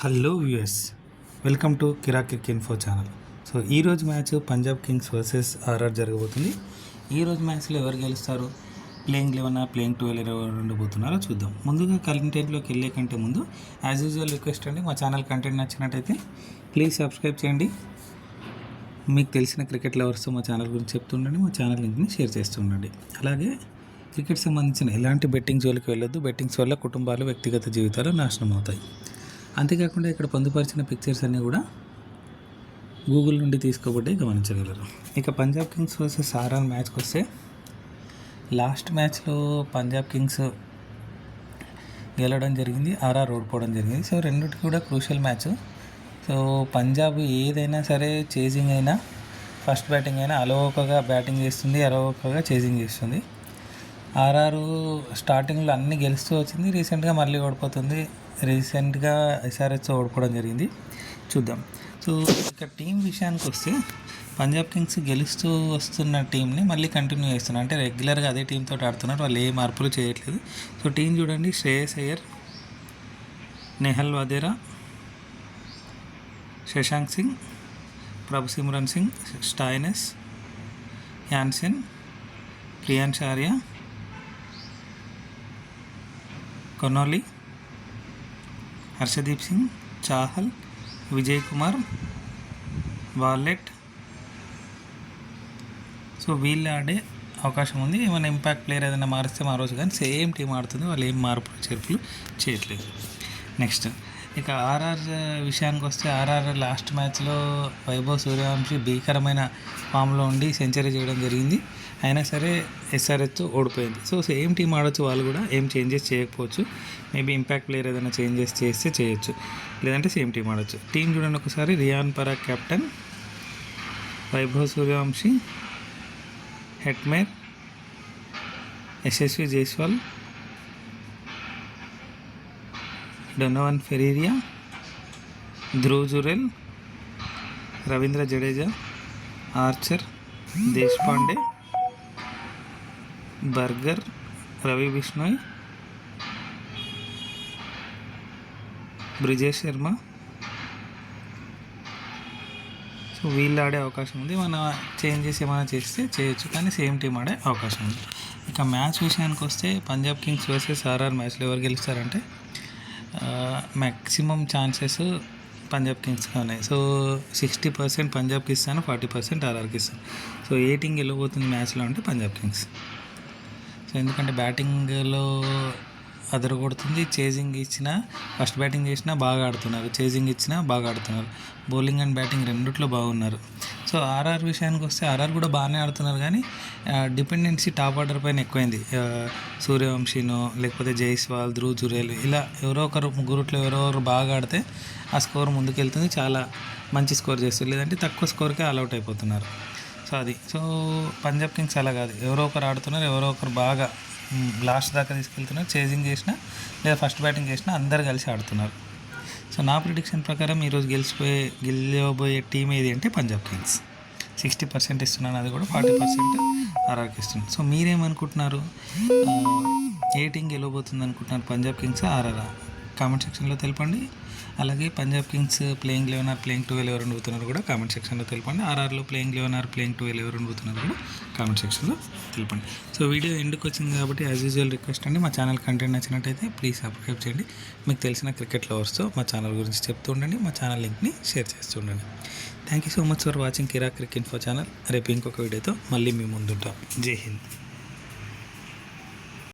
Hello viewers, welcome to Kiraak cricket info channel. So ఈరోజు match Punjab kings versus RR జరగబోతుంది. ఈరోజు మ్యాచ్లో ఎవరు గెలుస్తారు, ప్లేయింగ్ 11 ప్లేయింగ్ 12 ఎవరు ఉండబోతున్నారో చూద్దాం. ముందుగా కంటెంట్లోకి వెళ్ళే కంటే ముందు యాజ్ యూజువల్ రిక్వెస్ట్ అండి, మా ఛానల్ కంటెంట్ నచ్చినట్టయితే ప్లీజ్ సబ్స్క్రైబ్ చేయండి. మీకు తెలిసిన క్రికెట్ లవర్స్తో మా ఛానల్ గురించి చెప్తుండండి, మా ఛానల్ లింక్ని షేర్ చేస్తుండండి. అలాగే క్రికెట్ సంబంధించిన ఎలాంటి బెట్టింగ్ జోలికి వెళ్ళొద్దు. బెట్టింగ్స్ వల్ల కుటుంబాలు, వ్యక్తిగత జీవితాలు నాశనం అవుతాయి. అంతేకాకుండా ఇక్కడ పొందుపరిచిన పిక్చర్స్ అన్నీ కూడా గూగుల్ నుండి తీసుకోబట్టి గమనించగలరు. ఇక పంజాబ్ కింగ్స్ వర్సెస్ ఆర్ఆర్ మ్యాచ్కి వస్తే, లాస్ట్ మ్యాచ్లో పంజాబ్ కింగ్స్ గెలవడం జరిగింది, ఆర్ఆర్ ఓడిపోవడం జరిగింది. సో రెండింటికి కూడా క్రూషియల్ మ్యాచ్. సో పంజాబ్ ఏదైనా సరే, చేజింగ్ అయినా ఫస్ట్ బ్యాటింగ్ అయినా అలవోకగా బ్యాటింగ్ చేస్తుంది, అలవోకగా చేజింగ్ చేస్తుంది. ఆర్ఆర్ స్టార్టింగ్లో అన్నీ గెలుస్తూ వచ్చింది, రీసెంట్గా మళ్ళీ ఓడిపోతుంది. రీసెంట్గా ఎస్ఆర్హెచ్తో ఓడిపోవడం జరిగింది. చూద్దాం. సో ఇక టీం విషయానికి వస్తే, పంజాబ్ కింగ్స్ గెలుస్తూ వస్తున్న టీంని మళ్ళీ కంటిన్యూ చేస్తున్నారు. అంటే రెగ్యులర్గా అదే టీంతో ఆడుతున్నారు, వాళ్ళు ఏ మార్పులు చేయట్లేదు. సో టీం చూడండి: Shreyas Iyer, Nehal Wadhera, Shashank Singh, Prabhsimran Singh, Stoinis, Jansen, Priyansh Arya, Connolly, Harshdeep Singh, Chahal, Vijay Kumar, వాలెట్. సో వీళ్ళు ఆడే అవకాశం ఉంది. ఏమైనా ఇంపాక్ట్ ప్లేయర్ ఏదైనా మారిస్తే మారవచ్చు, కానీ సేమ్ టీం ఆడుతుంది, వాళ్ళు ఏం మార్పులు చేర్పులు చేయట్లేదు. నెక్స్ట్ ఇక ఆర్ఆర్ విషయానికి వస్తే, ఆర్ఆర్ లాస్ట్ మ్యాచ్లో వైభవ్ సూర్యవంశీ భీకరమైన ఫామ్లో ఉండి సెంచరీ చేయడం జరిగింది. అయినా సరే ఎస్ఆర్హెచ్ ఓడిపోయింది. సో సేమ్ టీం ఆడొచ్చు, వాళ్ళు కూడా ఏం చేంజెస్ చేయకపోవచ్చు. మేబీ ఇంపాక్ట్ ప్లేయర్ ఏదైనా చేంజెస్ చేస్తే చేయొచ్చు, లేదంటే సేమ్ టీం ఆడొచ్చు. టీం చూడండి ఒకసారి: Riyan Parag captain, Vaibhav Suryavanshi, Hetmyer, Yashasvi Jaiswal, Donovan Ferreira, Dhruv Jurel, Ravindra Jadeja, Archer, Deshpande, Burger, Ravi Bishnoi, Brijesh Sharma. So వీళ్ళు ఆడే అవకాశం ఉంది. మన చేంజెస్ ఏమైనా చేస్తే చేయొచ్చు, కానీ సేమ్ టీం ఆడే అవకాశం ఉంది. ఇక మ్యాచ్ విషయానికి వస్తే, పంజాబ్ కింగ్స్ వర్సెస్ ఆర్ఆర్ మ్యాచ్లో ఎవరు గెలుస్తారంటే, మ్యాక్సిమం ఛాన్సెస్ పంజాబ్ కింగ్స్గా ఉన్నాయి. సో 60% పంజాబ్కి ఇస్తాను, 40% ఆర్ఆర్కి ఇస్తాను. సో ఏ టీం గెలవబోతుంది మ్యాచ్లో అంటే పంజాబ్ కింగ్స్. సో ఎందుకంటే బ్యాటింగ్లో అదరగొడుతుంది, చేజింగ్ ఇచ్చినా, ఫస్ట్ బ్యాటింగ్ చేసినా బాగా ఆడుతున్నారు, చేజింగ్ ఇచ్చినా బాగా ఆడుతున్నారు, బౌలింగ్ అండ్ బ్యాటింగ్ రెండిట్లో బాగున్నారు. సో ఆర్ఆర్ విషయానికి వస్తే, ఆర్ఆర్ కూడా బాగానే ఆడుతున్నారు, కానీ డిపెండెన్సీ టాప్ ఆర్డర్ పైన ఎక్కువైంది. సూర్యవంశీనో లేకపోతే జైస్వాల్, ధ్రువ్ జురేల్, ఇలా ఎవరో ఒకరు ముగ్గురుట్లో ఎవరో ఒకరు బాగా ఆడితే ఆ స్కోర్ ముందుకెళ్తుంది, చాలా మంచి స్కోర్ చేస్తుంది. లేదంటే తక్కువ స్కోర్కే ఆల్అవుట్ అయిపోతున్నారు. సో అది. సో పంజాబ్ కింగ్స్ అలా కాదు, ఎవరో ఒకరు ఆడుతున్నారు, ఎవరో ఒకరు బాగా లాస్ట్ దాకా తీసుకెళ్తున్నారు. చేజింగ్ చేసినా లేదా ఫస్ట్ బ్యాటింగ్ చేసినా అందరు కలిసి ఆడుతున్నారు. సో నా ప్రిడిక్షన్ ప్రకారం ఈరోజు గెలవబోయే టీం ఏది అంటే పంజాబ్ కింగ్స్. 60% ఇస్తున్నాను, అది కూడా 40% ఆర్ఆర్కి ఇస్తున్నాను. సో మీరేమనుకుంటున్నారు, ఏ టీం గెలవబోతుంది అనుకుంటున్నారు, పంజాబ్ కింగ్స్ ఆర్ఆర్? కామెంట్ సెక్షన్లో తెలపండి. అలాగే పంజాబ్ కింగ్స్ ప్లేయింగ్ 11 ప్లేయింగ్ 12 ఎవరు ఉండబోతున్నారు కూడా కామెంట్ సెక్షన్లో తెలపండి. ఆర్ఆర్లో ప్లేయింగ్ 11 ప్లేయింగ్ 12 ఎవరు ఉండబోతున్నారు కూడా కామెంట్ సెక్షన్లో తెలపండి. సో వీడియో ఎండుకు వచ్చింది కాబట్టి యాజ్ యూజువల్ రిక్వెస్ట్ అండి, మా ఛానల్ కంటెంట్ నచ్చినట్టయితే ప్లీజ్ సబ్స్క్రైబ్ చేయండి. మీకు తెలిసిన క్రికెట్ లవర్స్తో మా ఛానల్ గురించి చెప్తూ ఉండండి, మా ఛానల్ లింక్ని షేర్ చేస్తూ ఉండండి. Thank you so much for watching Kiraak cricket info channel. రేపు ఇంకొక వీడియోతో మళ్ళీ మీ ముందుంటాం. జై హింద్.